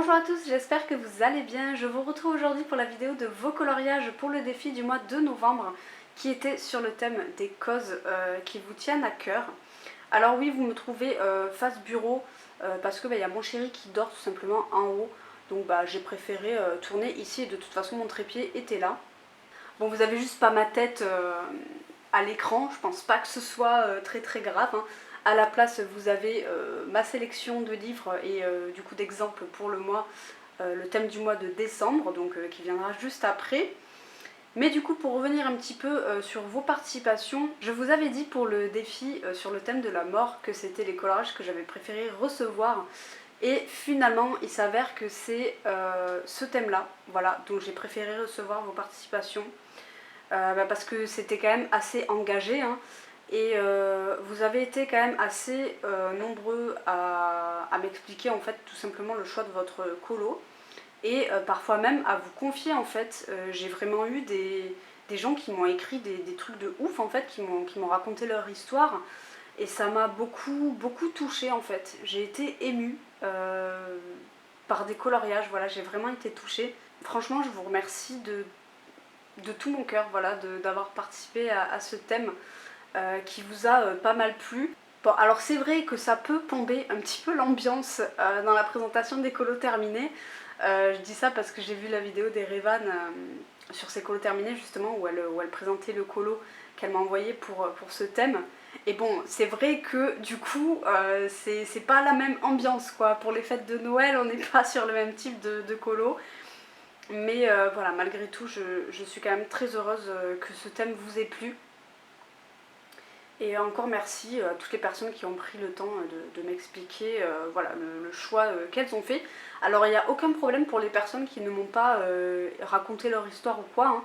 Bonjour à tous, j'espère que vous allez bien. Je vous retrouve aujourd'hui pour la vidéo de vos coloriages pour le défi du mois de novembre qui était sur le thème des causes qui vous tiennent à cœur. Alors oui, vous me trouvez face bureau parce que y a mon chéri qui dort tout simplement en haut. Donc j'ai préféré tourner ici et de toute façon mon trépied était là. Bon, vous avez juste pas ma tête à l'écran, je pense pas que ce soit très grave, hein. À la place, vous avez ma sélection de livres et du coup d'exemples pour le mois, le thème du mois de décembre, donc qui viendra juste après. Mais du coup, pour revenir un petit peu sur vos participations, je vous avais dit pour le défi sur le thème de la mort que c'était les coloriages que j'avais préféré recevoir. Et finalement, il s'avère que c'est ce thème-là, voilà, donc j'ai préféré recevoir vos participations. Parce que c'était quand même assez engagé, hein, et vous avez été quand même assez nombreux à m'expliquer en fait tout simplement le choix de votre colo et parfois même à vous confier en fait. J'ai vraiment eu des gens qui m'ont écrit des trucs de ouf en fait, qui m'ont raconté leur histoire et ça m'a beaucoup touchée en fait. J'ai été émue par des coloriages, voilà, j'ai vraiment été touchée. Franchement, je vous remercie de tout mon cœur, voilà, d'avoir participé à ce thème qui vous a pas mal plu. Bon, alors c'est vrai que ça peut plomber un petit peu l'ambiance dans la présentation des colos terminés. Je dis ça parce que j'ai vu la vidéo d'Erevan sur ses colos terminés justement où elle présentait le colo qu'elle m'a envoyé pour ce thème. Et bon, c'est vrai que du coup, c'est pas la même ambiance quoi. Pour les fêtes de Noël, on n'est pas sur le même type de colo. Mais voilà, malgré tout, je suis quand même très heureuse que ce thème vous ait plu. Et encore merci à toutes les personnes qui ont pris le temps de m'expliquer voilà, le choix qu'elles ont fait. Alors il n'y a aucun problème pour les personnes qui ne m'ont pas raconté leur histoire ou quoi,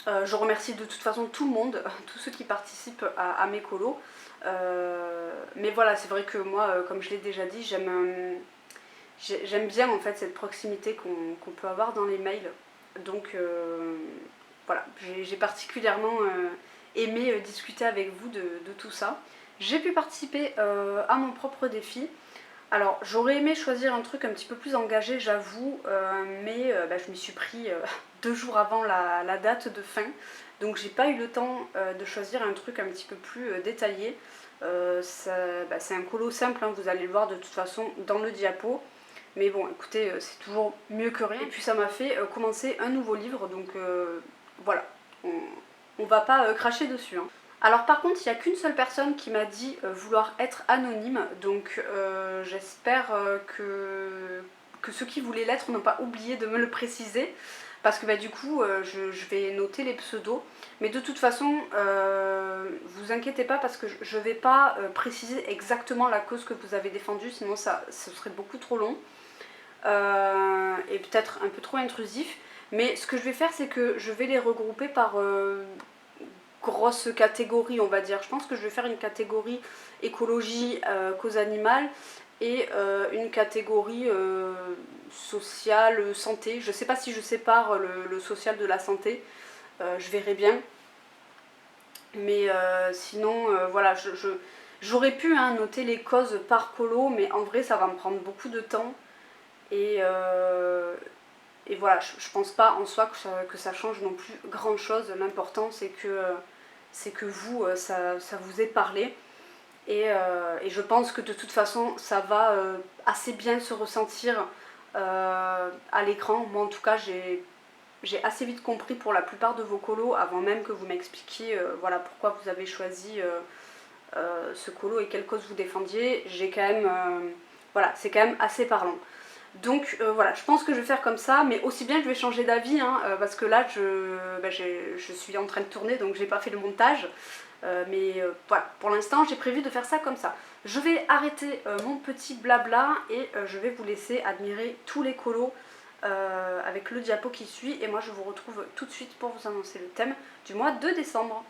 hein. Je remercie de toute façon tout le monde, tous ceux qui participent à mes colos. Mais voilà, c'est vrai que moi, comme je l'ai déjà dit, j'aime bien en fait cette proximité qu'on peut avoir dans les mails. Donc voilà, j'ai particulièrement aimé discuter avec vous de tout ça. J'ai pu participer à mon propre défi. Alors j'aurais aimé choisir un truc un petit peu plus engagé, j'avoue, mais je m'y suis pris 2 jours avant la date de fin. Donc j'ai pas eu le temps de choisir un truc un petit peu plus détaillé. C'est un colo simple, hein, vous allez le voir de toute façon dans le diapo. Mais bon, écoutez, c'est toujours mieux que rien. Et puis ça m'a fait commencer un nouveau livre, donc voilà, on va pas cracher dessus, hein. Alors par contre, il n'y a qu'une seule personne qui m'a dit vouloir être anonyme, donc j'espère que ceux qui voulaient l'être n'ont pas oublié de me le préciser, parce que du coup, je vais noter les pseudos. Mais de toute façon, vous inquiétez pas parce que je ne vais pas préciser exactement la cause que vous avez défendue, sinon ce serait beaucoup trop long. Et peut-être un peu trop intrusif. Mais ce que je vais faire, c'est que je vais les regrouper par grosse catégorie, on va dire. Je pense que je vais faire une catégorie écologie, cause animale et une catégorie sociale, santé. Je sais pas si je sépare le social de la santé, je verrai bien. Mais sinon, voilà, j'aurais pu noter les causes par colo, mais en vrai, ça va me prendre beaucoup de temps. Et voilà, je pense pas en soi que ça change non plus grand chose. L'important c'est que vous, ça vous ait parlé. Et je pense que de toute façon ça va assez bien se ressentir à l'écran. Moi en tout cas j'ai assez vite compris pour la plupart de vos colos avant même que vous m'expliquiez voilà, pourquoi vous avez choisi ce colo et quelle cause vous défendiez. J'ai quand même voilà, c'est quand même assez parlant. Donc voilà, je pense que je vais faire comme ça, mais aussi bien je vais changer d'avis, hein, parce que là je suis en train de tourner donc j'ai pas fait le montage. Mais voilà, pour l'instant j'ai prévu de faire ça comme ça. Je vais arrêter mon petit blabla et je vais vous laisser admirer tous les colos avec le diapo qui suit. Et moi je vous retrouve tout de suite pour vous annoncer le thème du mois de décembre.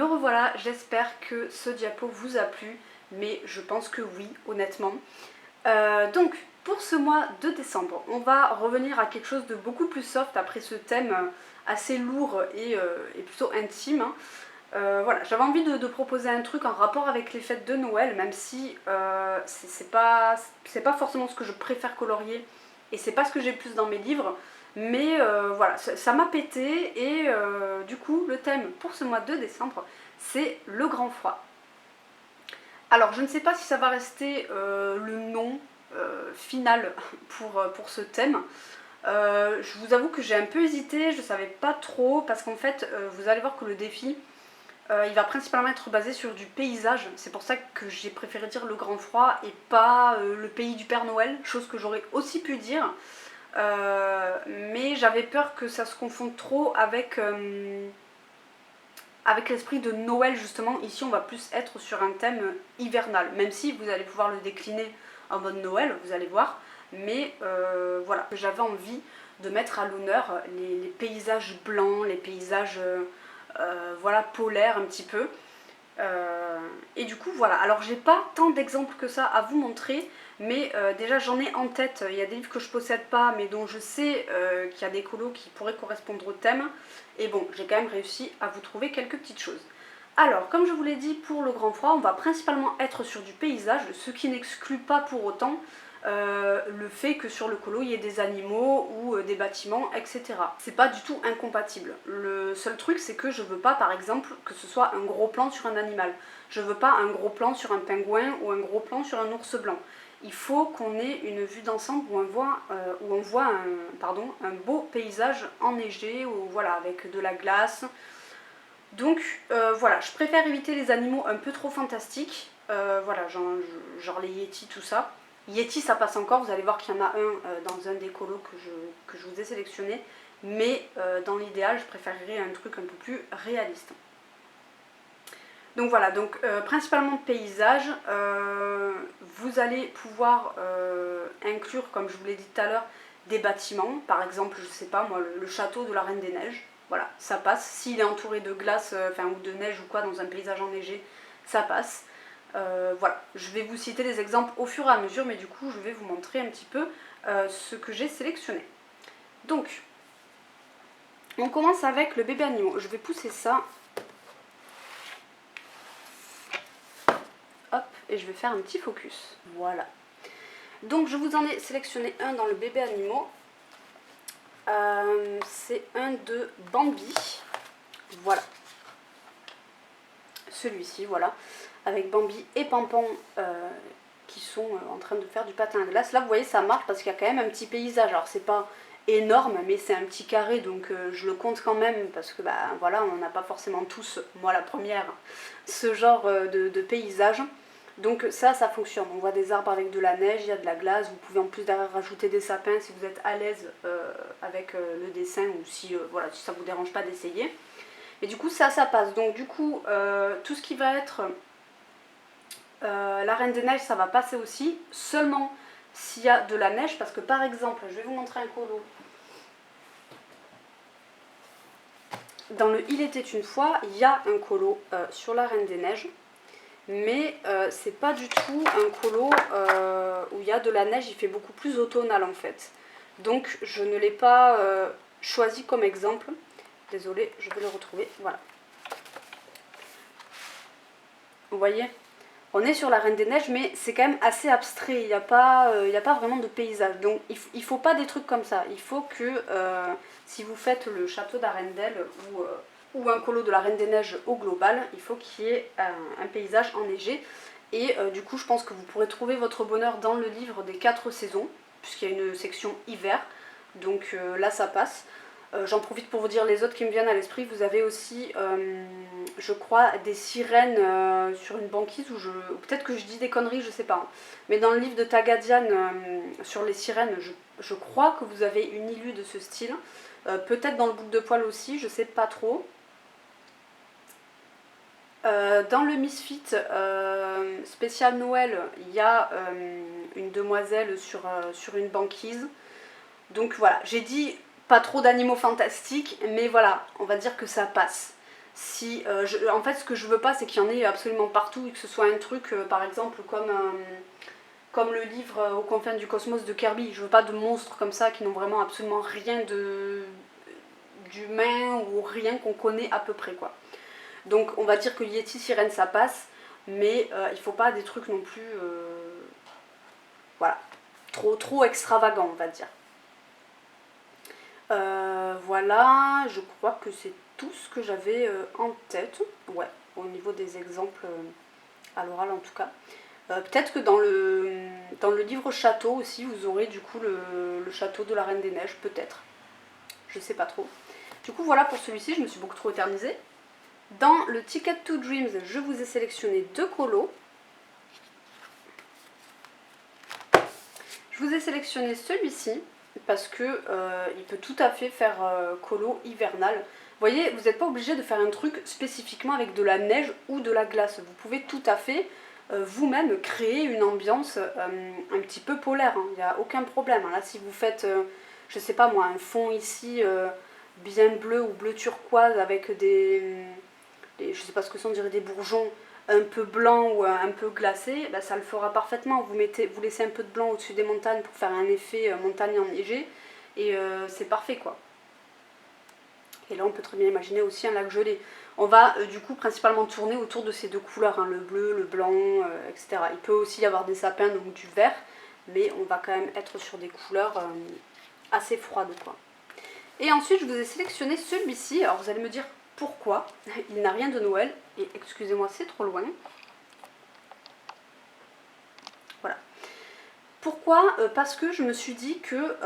Me revoilà, j'espère que ce diapo vous a plu, mais je pense que oui, honnêtement. Donc, pour ce mois de décembre, on va revenir à quelque chose de beaucoup plus soft après ce thème assez lourd et plutôt intime. Voilà, j'avais envie de proposer un truc en rapport avec les fêtes de Noël, même si c'est pas forcément ce que je préfère colorier et c'est pas ce que j'ai le plus dans mes livres, mais voilà, ça m'a pété et du coup le thème pour ce mois de décembre c'est le grand froid. Alors je ne sais pas si ça va rester le nom final pour ce thème. Je vous avoue que j'ai un peu hésité, je savais pas trop parce qu'en fait vous allez voir que le défi il va principalement être basé sur du paysage, c'est pour ça que j'ai préféré dire le grand froid et pas le pays du Père Noël, chose que j'aurais aussi pu dire, mais j'avais peur que ça se confonde trop avec l'esprit de Noël justement. Ici on va plus être sur un thème hivernal, même si vous allez pouvoir le décliner en mode Noël, vous allez voir, mais voilà, j'avais envie de mettre à l'honneur les paysages blancs, les paysages voilà, polaires un petit peu. Et du coup voilà, alors j'ai pas tant d'exemples que ça à vous montrer, mais déjà j'en ai en tête, il y a des livres que je possède pas mais dont je sais qu'il y a des colos qui pourraient correspondre au thème, et bon j'ai quand même réussi à vous trouver quelques petites choses. Alors comme je vous l'ai dit, pour le grand froid on va principalement être sur du paysage, ce qui n'exclut pas pour autant le fait que sur le colo il y ait des animaux ou des bâtiments, etc. C'est pas du tout incompatible. Le seul truc c'est que je veux pas par exemple que ce soit un gros plan sur un animal. Je veux pas un gros plan sur un pingouin ou un gros plan sur un ours blanc. Il faut qu'on ait une vue d'ensemble où on voit un beau paysage enneigé, ou voilà, avec de la glace. Donc voilà, je préfère éviter les animaux un peu trop fantastiques, voilà, genre les yétis, tout ça. Yeti ça passe encore, vous allez voir qu'il y en a un dans un des colos que je vous ai sélectionné, mais dans l'idéal je préférerais un truc un peu plus réaliste. Donc voilà, donc principalement de paysage, vous allez pouvoir inclure, comme je vous l'ai dit tout à l'heure, des bâtiments, par exemple, je sais pas moi, le château de la Reine des Neiges, voilà, ça passe. S'il est entouré de glace, ou de neige ou quoi, dans un paysage enneigé, ça passe. Voilà, je vais vous citer les exemples au fur et à mesure, mais du coup je vais vous montrer un petit peu ce que j'ai sélectionné. Donc, on commence avec le bébé animaux. Je vais pousser ça. Hop, et je vais faire un petit focus. Voilà. Donc je vous en ai sélectionné un dans le bébé animaux. C'est un de Bambi. Voilà. Celui-ci, voilà. Avec Bambi et Pampan qui sont en train de faire du patin à glace. Là vous voyez ça marche parce qu'il y a quand même un petit paysage. Alors c'est pas énorme mais c'est un petit carré, donc je le compte quand même parce que bah voilà, on n'a pas forcément tous, moi la première, ce genre de paysage. Donc ça fonctionne. On voit des arbres avec de la neige, il y a de la glace. Vous pouvez en plus derrière rajouter des sapins si vous êtes à l'aise avec le dessin, ou si voilà, si ça vous dérange pas d'essayer. Et du coup ça passe. Donc du coup tout ce qui va être la Reine des Neiges, ça va passer aussi, seulement s'il y a de la neige, parce que par exemple, je vais vous montrer un colo. Dans le Il était une fois, il y a un colo sur la Reine des Neiges, mais c'est pas du tout un colo où il y a de la neige, il fait beaucoup plus automnal en fait. Donc je ne l'ai pas choisi comme exemple. Désolée, je vais le retrouver, voilà. Vous voyez ? On est sur la Reine des Neiges, mais c'est quand même assez abstrait, il n'y a pas vraiment de paysage. Donc il ne faut pas des trucs comme ça. Il faut que, si vous faites le château d'Arendelle ou un colo de la Reine des Neiges au global, il faut qu'il y ait un paysage enneigé. Et du coup, je pense que vous pourrez trouver votre bonheur dans le livre des 4 saisons, puisqu'il y a une section hiver. Donc là, ça passe. J'en profite pour vous dire les autres qui me viennent à l'esprit. Vous avez aussi, je crois, des sirènes sur une banquise, ou peut-être que je dis des conneries, je sais pas. Mais dans le livre de Tagadian sur les sirènes, je crois que vous avez une illu de ce style. Peut-être dans le boucle de poil aussi, je sais pas trop. Dans le Misfit spécial Noël, il y a une demoiselle sur une banquise. Donc voilà, j'ai dit pas trop d'animaux fantastiques, mais voilà, on va dire que ça passe. Si, en fait, ce que je veux pas, c'est qu'il y en ait absolument partout et que ce soit un truc, par exemple, comme le livre Aux confins du cosmos de Kirby. Je veux pas de monstres comme ça qui n'ont vraiment absolument rien d'humain ou rien qu'on connaît à peu près, quoi. Donc on va dire que Yeti, sirène, ça passe, mais il faut pas des trucs non plus, voilà, trop extravagants, on va dire. Voilà, je crois que c'est tout ce que j'avais en tête, ouais, au niveau des exemples à l'oral en tout cas. Peut-être que dans le livre château aussi, vous aurez du coup le château de la Reine des Neiges, peut-être. Je sais pas trop. Du coup, voilà pour celui-ci, je me suis beaucoup trop éternisée. Dans le Ticket to Dreams, je vous ai sélectionné 2 colos. Je vous ai sélectionné celui-ci parce que il peut tout à fait faire colo hivernal. Vous voyez, vous n'êtes pas obligé de faire un truc spécifiquement avec de la neige ou de la glace. Vous pouvez tout à fait vous-même créer une ambiance un petit peu polaire. Il n'y a aucun problème. Là, si vous faites, je sais pas moi, un fond ici bien bleu ou bleu turquoise avec je sais pas ce que c'est, on dirait des bourgeons un peu blancs ou un peu glacés, bah, ça le fera parfaitement. Vous laissez un peu de blanc au-dessus des montagnes pour faire un effet montagne enneigée et c'est parfait, quoi. Et là on peut très bien imaginer aussi un lac gelé. On va du coup principalement tourner autour de ces 2 couleurs, hein, le bleu, le blanc, etc. Il peut aussi y avoir des sapins, donc du vert, mais on va quand même être sur des couleurs assez froides, quoi. Et ensuite je vous ai sélectionné celui-ci. Alors vous allez me dire pourquoi. Il n'a rien de Noël, et excusez-moi, c'est trop loin. Voilà. Pourquoi? Parce que je me suis dit que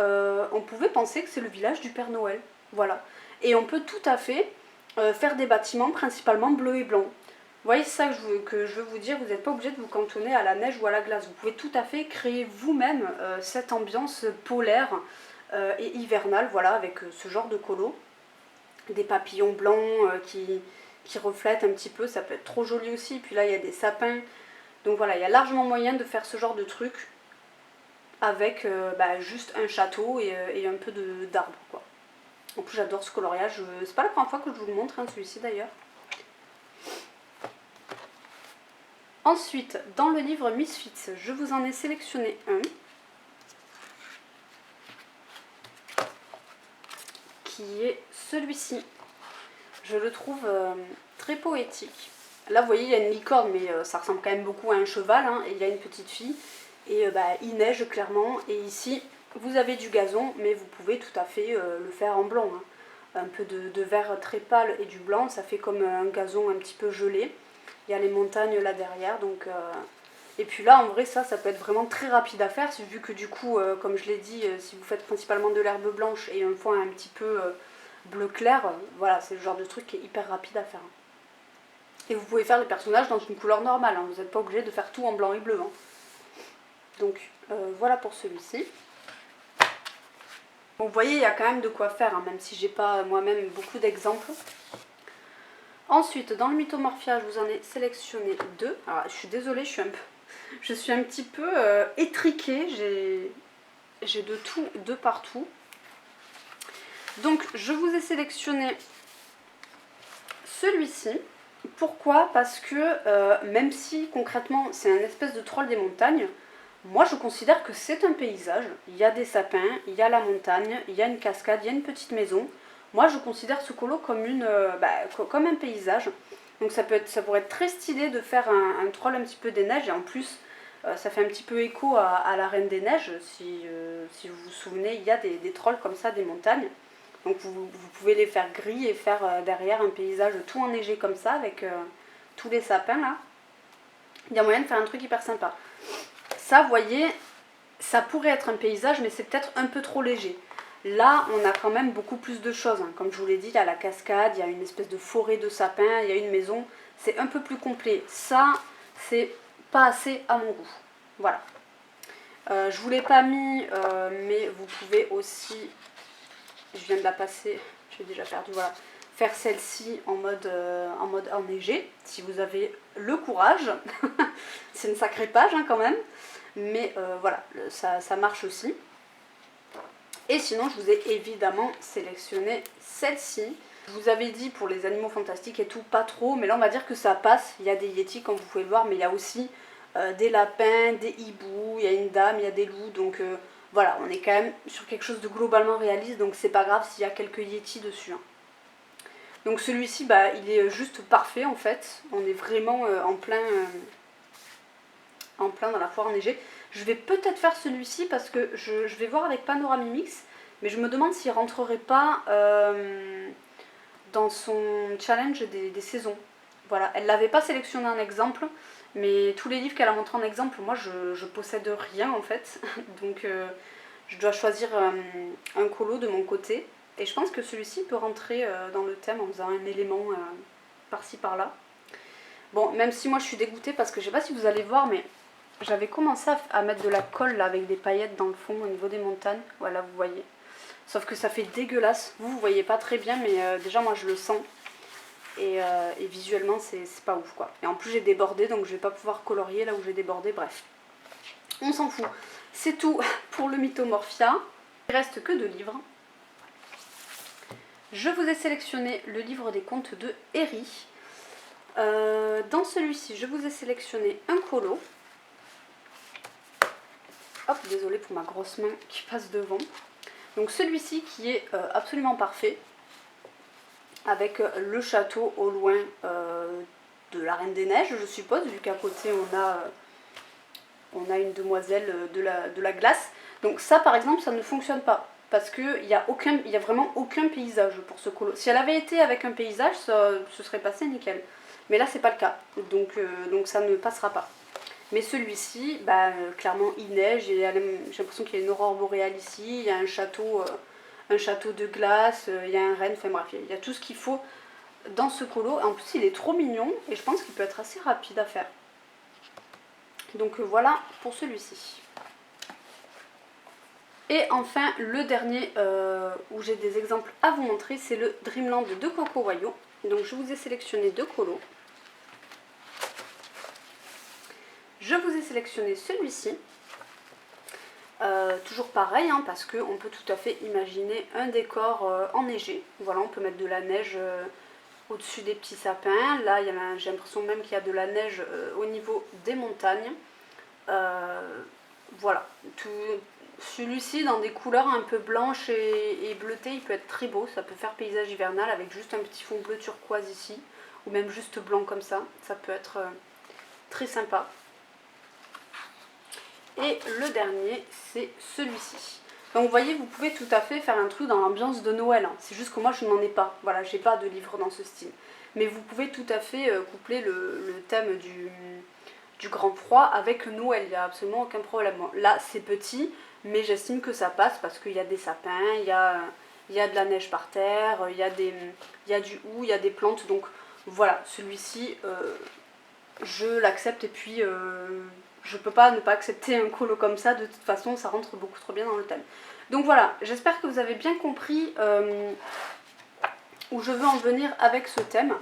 on pouvait penser que c'est le village du Père Noël. Voilà. Et on peut tout à fait faire des bâtiments principalement bleus et blancs. Vous voyez, c'est ça que je veux vous dire, vous n'êtes pas obligé de vous cantonner à la neige ou à la glace. Vous pouvez tout à fait créer vous-même cette ambiance polaire et hivernale, voilà, avec ce genre de colo. Des papillons blancs qui reflètent un petit peu, ça peut être trop joli aussi. Puis là, il y a des sapins. Donc voilà, il y a largement moyen de faire ce genre de truc avec juste un château et un peu d'arbres, quoi. En plus, j'adore ce coloriage. C'est pas la première fois que je vous le montre, hein, celui-ci d'ailleurs. Ensuite, dans le livre Misfits, je vous en ai sélectionné un qui est celui-ci. Je le trouve très poétique. Là, vous voyez, il y a une licorne, mais ça ressemble quand même beaucoup à un cheval, hein, et il y a une petite fille. Et il neige clairement. Et ici, vous avez du gazon, mais vous pouvez tout à fait le faire en blanc, hein. Un peu de vert très pâle et du blanc, ça fait comme un gazon un petit peu gelé. Il y a les montagnes là derrière, donc... Et puis là, en vrai, ça peut être vraiment très rapide à faire, vu que du coup, comme je l'ai dit, si vous faites principalement de l'herbe blanche et un fond un petit peu bleu clair, voilà, c'est le genre de truc qui est hyper rapide à faire. Et vous pouvez faire les personnages dans une couleur normale, hein, vous n'êtes pas obligé de faire tout en blanc et bleu, hein. Donc voilà pour celui-ci. Bon, vous voyez, il y a quand même de quoi faire, hein, même si j'ai pas moi-même beaucoup d'exemples. Ensuite, dans le Mythomorphia, je vous en ai sélectionné 2. Alors, je suis désolée, je suis un petit peu étriquée, j'ai de tout, de partout. Donc, je vous ai sélectionné celui-ci. Pourquoi? Parce que même si concrètement c'est un espèce de troll des montagnes, moi je considère que c'est un paysage. Il y a des sapins, il y a la montagne, il y a une cascade, il y a une petite maison. Moi je considère ce colo comme, comme un paysage. Donc ça pourrait être très stylé de faire un troll un petit peu des neiges. Et en plus ça fait un petit peu écho à la Reine des Neiges. Si vous vous souvenez, il y a des trolls comme ça, des montagnes. Donc vous pouvez les faire gris et faire derrière un paysage tout enneigé comme ça avec tous les sapins là. Il y a moyen de faire un truc hyper sympa. Ça, vous voyez, ça pourrait être un paysage, mais c'est peut-être un peu trop léger. Là, on a quand même beaucoup plus de choses, hein. Comme je vous l'ai dit, il y a la cascade, il y a une espèce de forêt de sapins, il y a une maison. C'est un peu plus complet. Ça, c'est pas assez à mon goût. Voilà. Je vous l'ai pas mis, mais vous pouvez aussi... Je viens de la passer, j'ai déjà perdu, voilà. Faire celle-ci en mode enneigé, si vous avez le courage. C'est une sacrée page, hein, quand même. Mais voilà, ça marche aussi. Et sinon, je vous ai évidemment sélectionné celle-ci. Je vous avais dit pour les animaux fantastiques et tout, pas trop, mais là on va dire que ça passe. Il y a des yétis comme vous pouvez le voir, mais il y a aussi des lapins, des hiboux, il y a une dame, il y a des loups, donc voilà, on est quand même sur quelque chose de globalement réaliste, donc c'est pas grave s'il y a quelques yétis dessus. Hein. Donc celui-ci, bah, il est juste parfait en fait, on est vraiment en plein dans la foire enneigée. Je vais peut-être faire celui-ci parce que je vais voir avec Panoramimix, mais je me demande s'il rentrerait pas dans son challenge des saisons. Voilà, elle l'avait pas sélectionné en exemple, mais tous les livres qu'elle a montré en exemple, moi je possède rien en fait, donc je dois choisir un colo de mon côté, et je pense que celui-ci peut rentrer dans le thème en faisant un élément par-ci par-là. Bon, même si moi je suis dégoûtée parce que je sais pas si vous allez voir, mais j'avais commencé à mettre de la colle là, avec des paillettes dans le fond au niveau des montagnes, voilà vous voyez. Sauf que ça fait dégueulasse, vous voyez pas très bien, mais déjà moi je le sens. Et visuellement c'est pas ouf quoi. Et en plus j'ai débordé, donc je vais pas pouvoir colorier là où j'ai débordé, bref. On s'en fout. C'est tout pour le Mythomorphia. Il reste que 2 livres. Je vous ai sélectionné le livre des contes de Herry. Dans celui-ci, je vous ai sélectionné un colo. Hop, désolée pour ma grosse main qui passe devant. Donc celui-ci qui est absolument parfait, avec le château au loin de la Reine des Neiges, je suppose, vu qu'à côté on a une demoiselle de la glace. Donc ça par exemple, ça ne fonctionne pas, parce qu'il n'y a vraiment aucun paysage pour ce colo. Si elle avait été avec un paysage, ce serait passé nickel. Mais là c'est pas le cas, donc ça ne passera pas. Mais celui-ci, bah, clairement il neige, j'ai l'impression qu'il y a une aurore boréale ici, il y a un château de glace, il y a un renne, enfin bref, il y a tout ce qu'il faut dans ce colo. En plus il est trop mignon et je pense qu'il peut être assez rapide à faire. Donc voilà pour celui-ci. Et enfin le dernier où j'ai des exemples à vous montrer, c'est le Dreamland de Coco Wayo. Donc je vous ai sélectionné 2 colos. Je vous ai sélectionné celui-ci, toujours pareil, hein, parce qu'on peut tout à fait imaginer un décor enneigé. Voilà, on peut mettre de la neige au-dessus des petits sapins. Là, j'ai l'impression même qu'il y a de la neige au niveau des montagnes. Voilà, celui-ci dans des couleurs un peu blanches et bleutées, il peut être très beau. Ça peut faire paysage hivernal avec juste un petit fond bleu turquoise ici, ou même juste blanc comme ça. Ça peut être très sympa. Et le dernier, c'est celui-ci. Donc vous voyez, vous pouvez tout à fait faire un truc dans l'ambiance de Noël. Hein. C'est juste que moi, je n'en ai pas. Voilà, j'ai pas de livre dans ce style. Mais vous pouvez tout à fait coupler le thème du grand froid avec Noël. Il n'y a absolument aucun problème. Bon, là, c'est petit, mais j'estime que ça passe parce qu'il y a des sapins, il y a de la neige par terre, il y a du hou, il y a des plantes. Donc voilà, celui-ci, je l'accepte et puis... je peux pas ne pas accepter un colo comme ça, de toute façon ça rentre beaucoup trop bien dans le thème. Donc voilà, j'espère que vous avez bien compris où je veux en venir avec ce thème.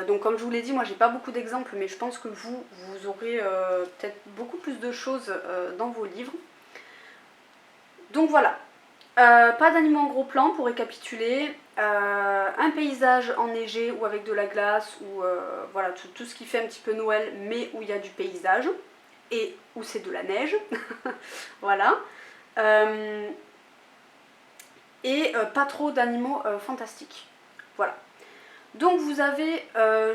Donc comme je vous l'ai dit, moi j'ai pas beaucoup d'exemples, mais je pense que vous aurez peut-être beaucoup plus de choses dans vos livres. Donc voilà, pas d'animaux en gros plan pour récapituler, un paysage enneigé ou avec de la glace, ou voilà tout ce qui fait un petit peu Noël mais où il y a du paysage. Et où c'est de la neige, voilà. Et pas trop d'animaux fantastiques, voilà. Donc vous avez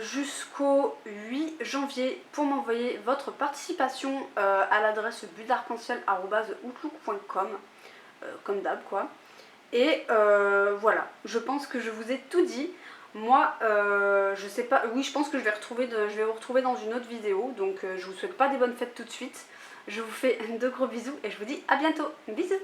jusqu'au 8 janvier pour m'envoyer votre participation à l'adresse bulledarc-en-ciel@outlook.com, comme d'hab quoi. Et voilà, je pense que je vous ai tout dit. Moi, je sais pas, oui je pense que je vais vous retrouver dans une autre vidéo, donc je vous souhaite pas des bonnes fêtes tout de suite. Je vous fais de gros bisous et je vous dis à bientôt, bisous.